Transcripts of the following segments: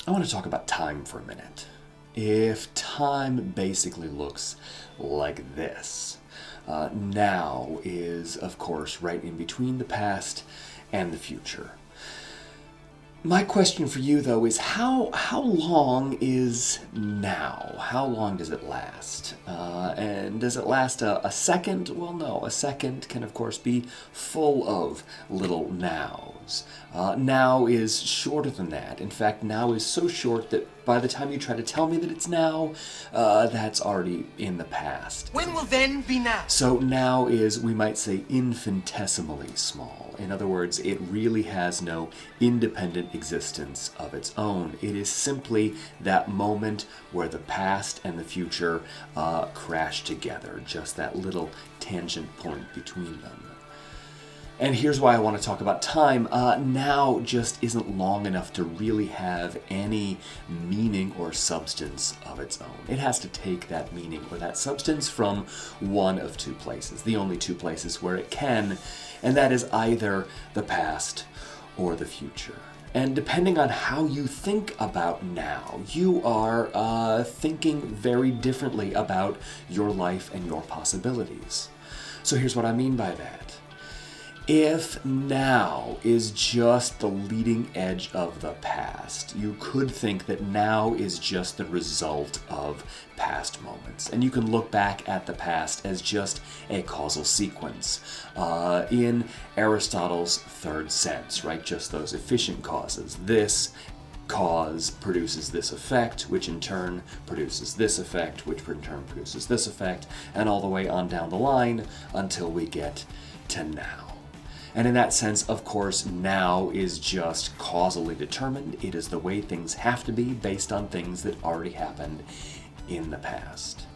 I want to talk about time for a minute. If time basically looks like this, now is, of course, right in between the past and the future. My question for you, though, is how long is now? How long does it last? And does it last a second? Well, no. A second can, of course, be full of little nows. Now is shorter than that. In fact, now is so short that by the time you try to tell me that it's now, that's already in the past. When will then be now? So now is, we might say, infinitesimally small. In other words, it really has no independent existence of its own. It is simply that moment where the past and the future crash together, just that little tangent point between them. And here's why I want to talk about time. Now just isn't long enough to really have any meaning or substance of its own. It has to take that meaning or that substance from one of two places, the only two places where it can, and that is either the past or the future. And depending on how you think about now, you are thinking very differently about your life and your possibilities. So here's what I mean by that. If now is just the leading edge of the past, you could think that now is just the result of past moments. And you can look back at the past as just a causal sequence. In Aristotle's third sense, right? Just those efficient causes. This cause produces this effect, which in turn produces this effect, which in turn produces this effect, and all the way on down the line until we get to now. And in that sense, of course, now is just causally determined. It is the way things have to be based on things that already happened in the past.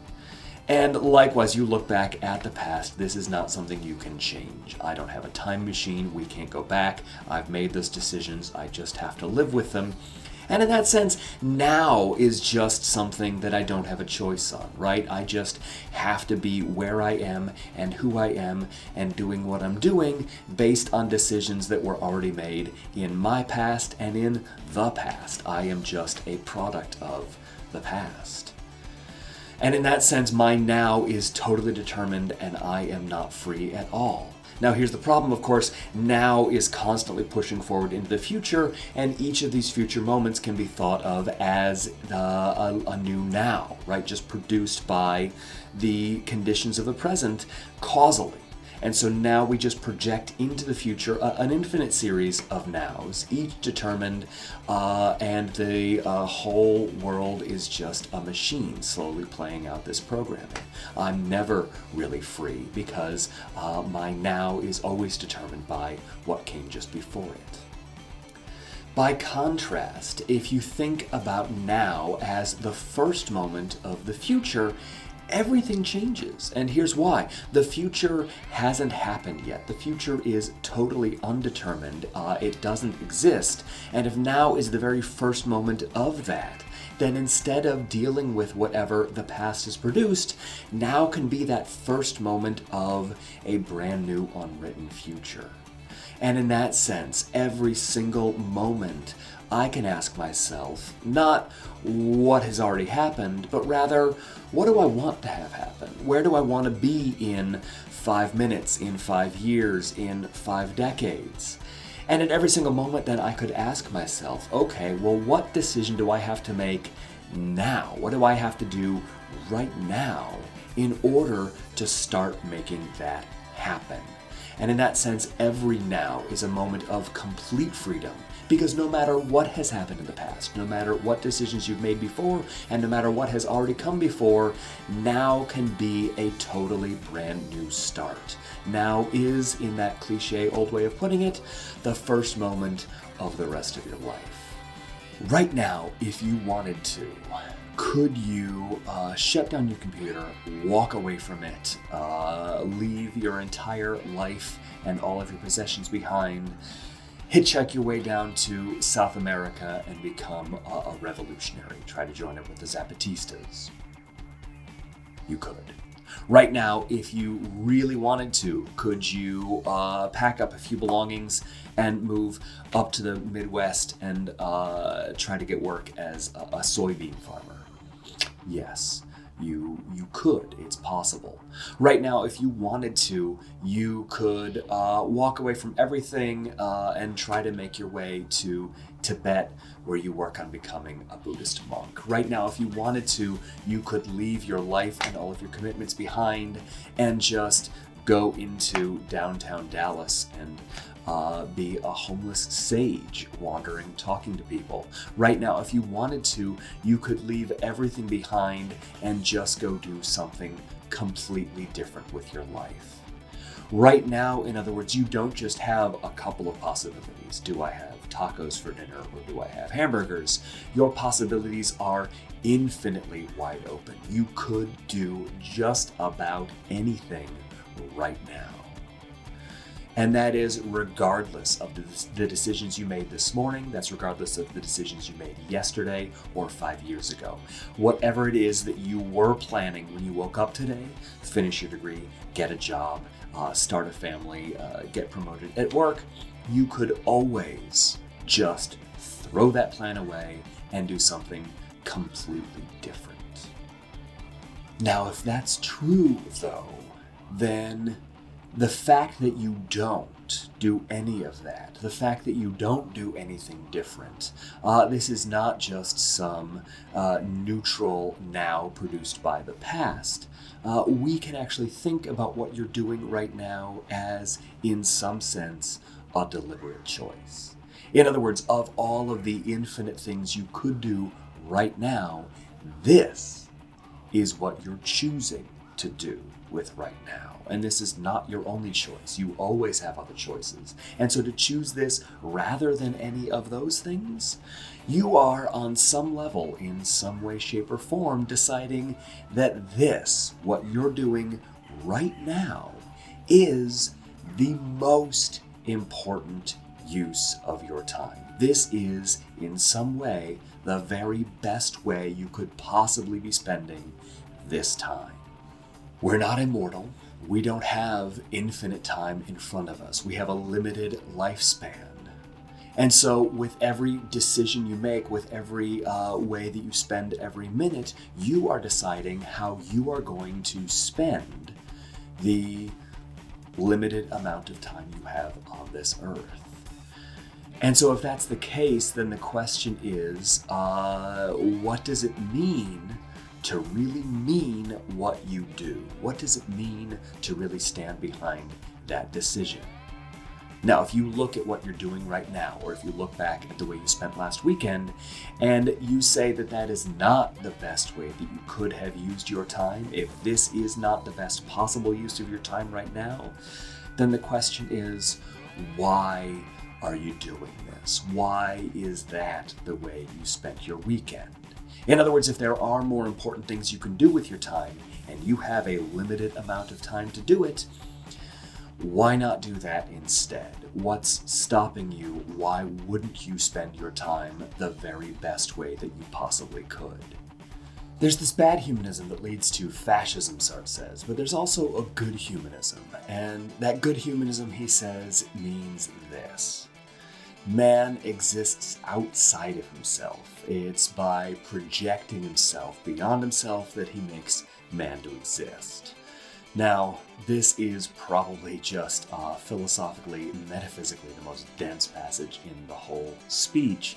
And likewise, you look back at the past, this is not something you can change. I don't have a time machine, we can't go back. I've made those decisions, I just have to live with them. And in that sense, now is just something that I don't have a choice on, right? I just have to be where I am and who I am and doing what I'm doing based on decisions that were already made in my past and in the past. I am just a product of the past. And in that sense, my now is totally determined and I am not free at all. Now here's the problem, of course, now is constantly pushing forward into the future, and each of these future moments can be thought of as a new now, right? Just produced by the conditions of the present causally. And so now we just project into the future an infinite series of nows, each determined, and the whole world is just a machine slowly playing out this programming. I'm never really free because my now is always determined by what came just before it. By contrast, if you think about now as the first moment of the future, everything changes. And here's why. The future hasn't happened yet. The future is totally undetermined. It doesn't exist. And if now is the very first moment of that, then instead of dealing with whatever the past has produced, now can be that first moment of a brand new unwritten future. And in that sense, every single moment I can ask myself, not what has already happened, but rather, what do I want to have happen? Where do I want to be in 5 minutes, in 5 years, in 5 decades? And at every single moment then I could ask myself, okay, well, what decision do I have to make now? What do I have to do right now in order to start making that happen? And in that sense, every now is a moment of complete freedom, because no matter what has happened in the past, no matter what decisions you've made before, and no matter what has already come before, now can be a totally brand new start. Now is, in that cliche old way of putting it, the first moment of the rest of your life. Right now, if you wanted to, could you shut down your computer, walk away from it, leave your entire life and all of your possessions behind, hitchhike your way down to South America and become a revolutionary? Try to join up with the Zapatistas. You could. Right now, if you really wanted to, could you pack up a few belongings and move up to the Midwest and try to get work as a soybean farmer? Yes, you could. It's possible. Right now, if you wanted to, you could walk away from everything and try to make your way to Tibet, where you work on becoming a Buddhist monk. Right now, if you wanted to, you could leave your life and all of your commitments behind and just go into downtown Dallas and be a homeless sage wandering, talking to people. Right now, if you wanted to, you could leave everything behind and just go do something completely different with your life. Right now, in other words, you don't just have a couple of possibilities. Do I have tacos for dinner or do I have hamburgers? Your possibilities are infinitely wide open. You could do just about anything right now. And that is regardless of the decisions you made this morning. That's regardless of the decisions you made yesterday or 5 years ago. Whatever it is that you were planning when you woke up today, finish your degree, get a job, start a family, get promoted at work, you could always just throw that plan away and do something completely different. Now, if that's true, though, then the fact that you don't do any of that, the fact that you don't do anything different, this is not just some neutral now produced by the past. We can actually think about what you're doing right now as, in some sense, a deliberate choice. In other words, of all of the infinite things you could do right now, this is what you're choosing to do with right now. And this is not your only choice. You always have other choices. And so to choose this rather than any of those things, you are on some level, in some way, shape, or form, deciding that this, what you're doing right now, is the most important use of your time. This is, in some way, the very best way you could possibly be spending this time. We're not immortal. We don't have infinite time in front of us. We have a limited lifespan. And so with every decision you make, with every way that you spend every minute, you are deciding how you are going to spend the limited amount of time you have on this earth. And so if that's the case, then the question is, what does it mean to really mean what you do? What does it mean to really stand behind that decision? Now, if you look at what you're doing right now, or if you look back at the way you spent last weekend, and you say that that is not the best way that you could have used your time, if this is not the best possible use of your time right now, then the question is, why are you doing this? Why is that the way you spent your weekend? In other words, if there are more important things you can do with your time, and you have a limited amount of time to do it, why not do that instead? What's stopping you? Why wouldn't you spend your time the very best way that you possibly could? There's this bad humanism that leads to fascism, Sartre says, but there's also a good humanism. And that good humanism, he says, means this. Man exists outside of himself. It's by projecting himself beyond himself that he makes man to exist. Now, this is probably just philosophically, metaphysically, the most dense passage in the whole speech.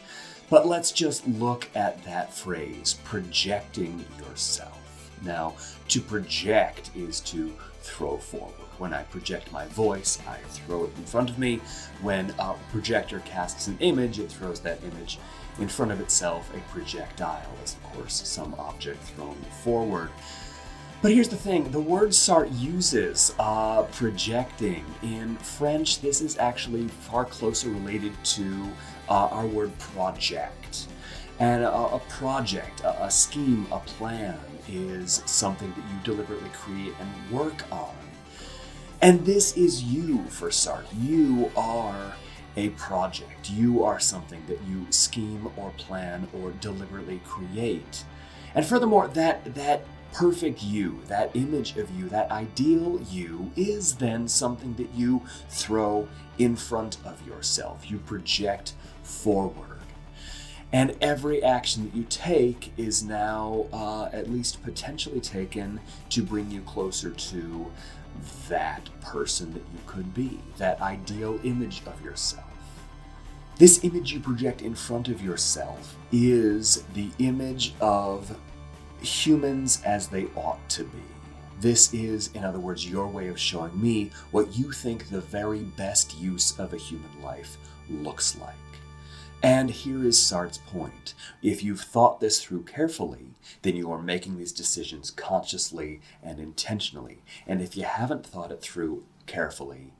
But let's just look at that phrase, projecting yourself. Now, to project is to throw forward. When I project my voice, I throw it in front of me. When a projector casts an image, it throws that image in front of itself. A projectile is, of course, some object thrown forward. But here's the thing, the word Sartre uses, projecting, in French, this is actually far closer related to our word project. And a project, a scheme, a plan is something that you deliberately create and work on. And this is you for Sartre. You are a project. You are something that you scheme or plan or deliberately create. And furthermore, that perfect you, that image of you, that ideal you, is then something that you throw in front of yourself. You project forward. And every action that you take is now at least potentially taken to bring you closer to that person that you could be, that ideal image of yourself. This image you project in front of yourself is the image of humans as they ought to be. This is, in other words, your way of showing me what you think the very best use of a human life looks like. And here is Sartre's point. If you've thought this through carefully, then you are making these decisions consciously and intentionally. And if you haven't thought it through carefully,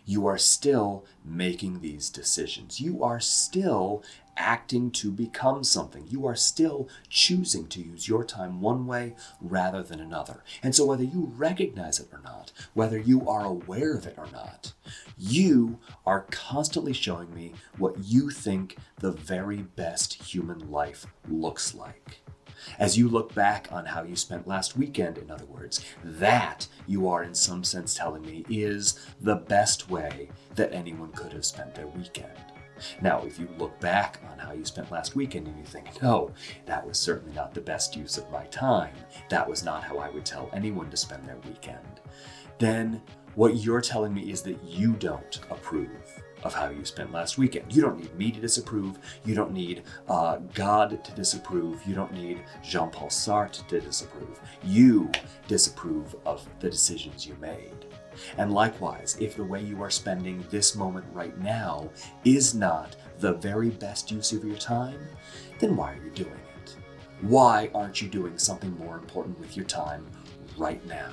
you are still making these decisions. You are still acting to become something. You are still choosing to use your time one way rather than another. And so whether you recognize it or not, whether you are aware of it or not, you are constantly showing me what you think the very best human life looks like. As you look back on how you spent last weekend, in other words, that you are in some sense telling me is the best way that anyone could have spent their weekend. Now, if you look back on how you spent last weekend and you think, no, that was certainly not the best use of my time, that was not how I would tell anyone to spend their weekend, then what you're telling me is that you don't approve of how you spent last weekend. You don't need me to disapprove. You don't need God to disapprove. You don't need Jean-Paul Sartre to disapprove. You disapprove of the decisions you made. And likewise, if the way you are spending this moment right now is not the very best use of your time, then why are you doing it? Why aren't you doing something more important with your time right now?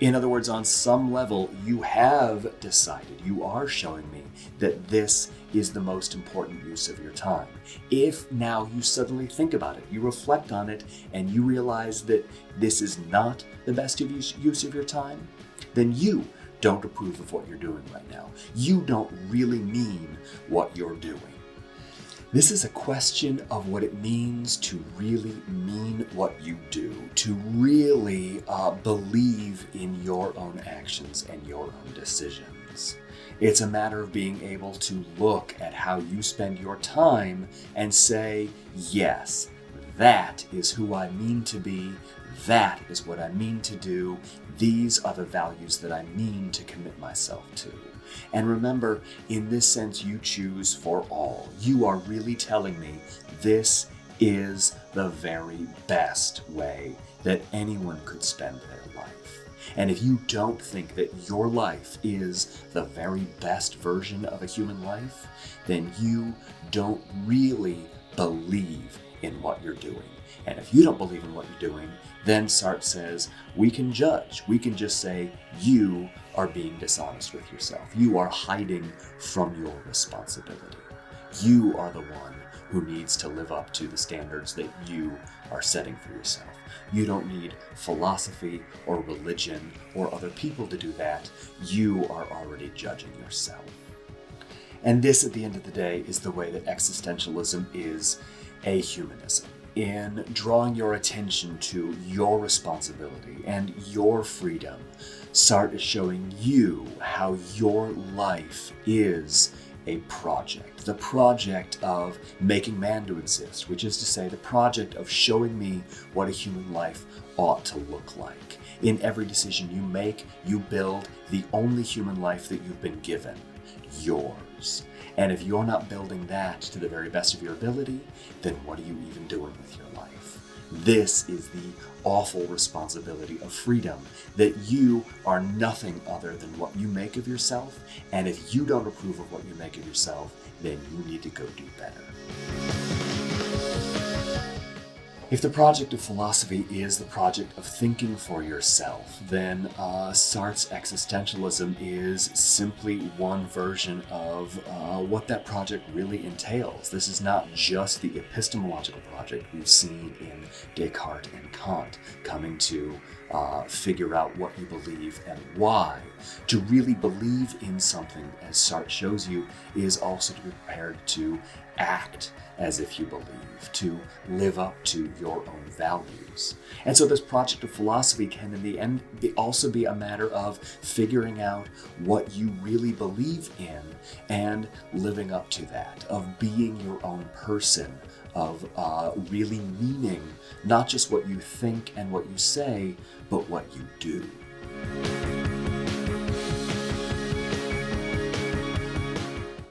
In other words, on some level, you have decided, you are showing me that this is the most important use of your time. If now you suddenly think about it, you reflect on it, and you realize that this is not the best use of your time, then you don't approve of what you're doing right now. You don't really mean what you're doing. This is a question of what it means to really mean what you do, to really believe in your own actions and your own decisions. It's a matter of being able to look at how you spend your time and say, yes, that is who I mean to be. That is what I mean to do. These are the values that I mean to commit myself to. And remember, in this sense, you choose for all. You are really telling me this is the very best way that anyone could spend their life. And if you don't think that your life is the very best version of a human life, then you don't really believe in what you're doing. And if you don't believe in what you're doing, then Sartre says, we can judge. We can just say, you are being dishonest with yourself. You are hiding from your responsibility. You are the one who needs to live up to the standards that you are setting for yourself. You don't need philosophy or religion or other people to do that. You are already judging yourself. And this, at the end of the day, is the way that existentialism is a humanism. In drawing your attention to your responsibility and your freedom, Sartre is showing you how your life is a project. The project of making man to exist, which is to say the project of showing me what a human life ought to look like. In every decision you make, you build the only human life that you've been given, yours. And if you're not building that to the very best of your ability, then what are you even doing with your life? This is the awful responsibility of freedom, that you are nothing other than what you make of yourself. And if you don't approve of what you make of yourself, then you need to go do better. If the project of philosophy is the project of thinking for yourself, then Sartre's existentialism is simply one version of what that project really entails. This is not just the epistemological project we've seen in Descartes and Kant, coming to figure out what you believe and why. To really believe in something, as Sartre shows you, is also to be prepared to act as if you believe, to live up to your own values. And so this project of philosophy can in the end also be a matter of figuring out what you really believe in and living up to that, of being your own person, of really meaning not just what you think and what you say, but what you do.